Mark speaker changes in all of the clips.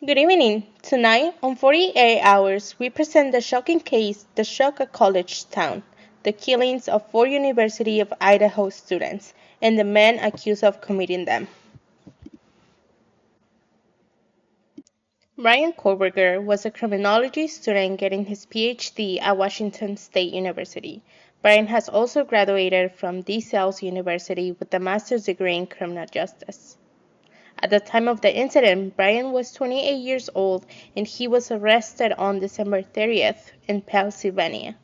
Speaker 1: Good evening. Tonight on 48 Hours, we present the shocking case that shocked a college town, the killings of four University of Idaho students, and the men accused of committing them. Bryan Kobergher was a criminology student getting his PhD at Washington State University. Bryan has also graduated from DeSales University with a master's degree in criminal justice. At the time of the incident, Bryan was 28 years old and he was arrested on December 30th in Pennsylvania.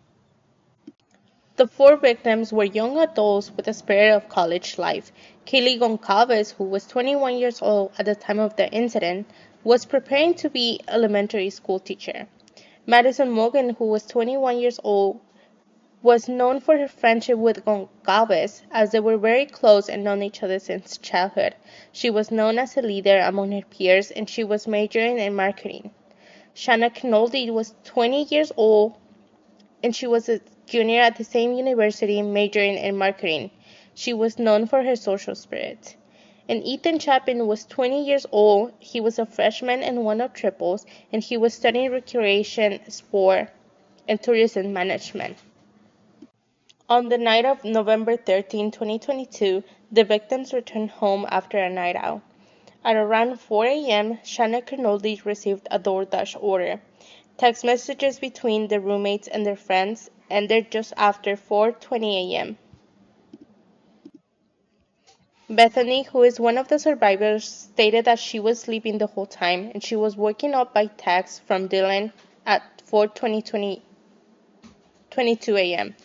Speaker 1: The four victims were young adults with a spirit of college life. Kaylee Goncalves, who was 21 years old at the time of the incident, was preparing to be an elementary school teacher. Madison Morgan, who was 21 years old, was known for her friendship with Goncalves, as they were very close and known each other since childhood. She was known as a leader among her peers, and she was majoring in marketing. Shanna Kinoldi was 20 years old, and she was a junior at the same university, majoring in marketing. She was known for her social spirit. And Ethan Chapin was 20 years old. He was a freshman in one of triples, and he was studying recreation, sport, and tourism management. On the night of November 13, 2022, the victims returned home after a night out. At around 4 a.m., Shanna Kernoldi received a DoorDash order. Text messages between the roommates and their friends ended just after 4:20 a.m. Bethany, who is one of the survivors, stated that she was sleeping the whole time and she was waking up by text from Dylan at 4:22 a.m.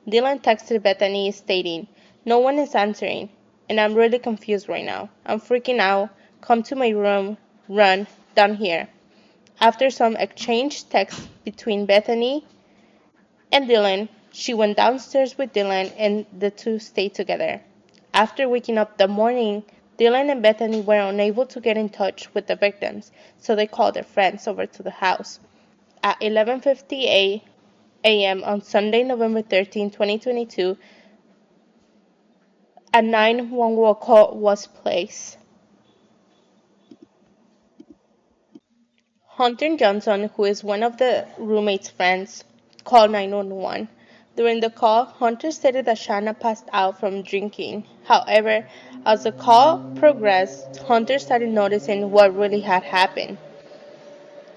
Speaker 1: Dylan texted Bethany stating, "No one is answering, and I'm really confused right now. I'm freaking out. Come to my room. Run. Down here." After some exchanged texts between Bethany and Dylan, she went downstairs with Dylan and the two stayed together. After waking up that morning, Dylan and Bethany were unable to get in touch with the victims, so they called their friends over to the house. At 11:50 a.m. on Sunday, November 13, 2022, a 911 call was placed. Hunter Johnson, who is one of the roommate's friends, called 911. During the call, Hunter stated that Shanna passed out from drinking. However, as the call progressed, Hunter started noticing what really had happened.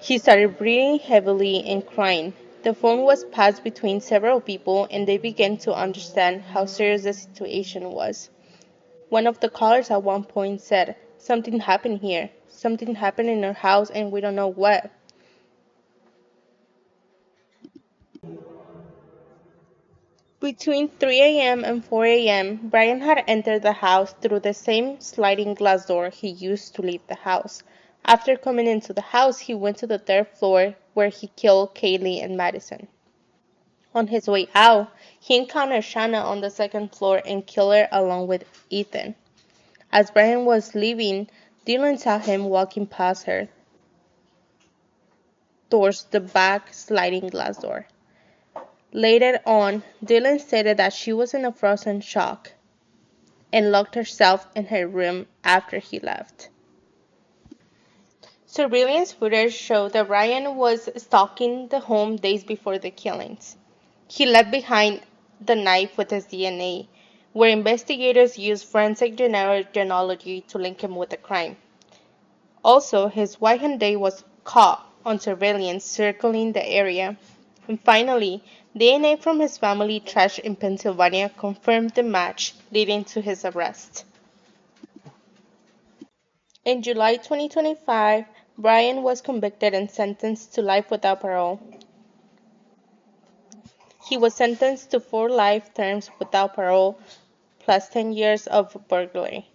Speaker 1: He started breathing heavily and crying. The phone was passed between several people and they began to understand how serious the situation was. One of the callers at one point said, "Something happened here. Something happened in our house and we don't know what." Between 3 a.m. and 4 a.m., Bryan had entered the house through the same sliding glass door he used to leave the house. After coming into the house, he went to the third floor where he killed Kaylee and Madison. On his way out, he encountered Shanna on the second floor and killed her along with Ethan. As Bryan was leaving, Dylan saw him walking past her towards the back sliding glass door. Later on, Dylan stated that she was in a frozen shock and locked herself in her room after he left. Surveillance footage showed that Bryan was stalking the home days before the killings. He left behind the knife with his DNA, where investigators used forensic genealogy to link him with the crime. Also, his wife Hyundai was caught on surveillance circling the area. And finally, DNA from his family trash in Pennsylvania confirmed the match, leading to his arrest. In July 2025, Bryan was convicted and sentenced to life without parole. He was sentenced to 4 life terms without parole, plus 10 years of burglary.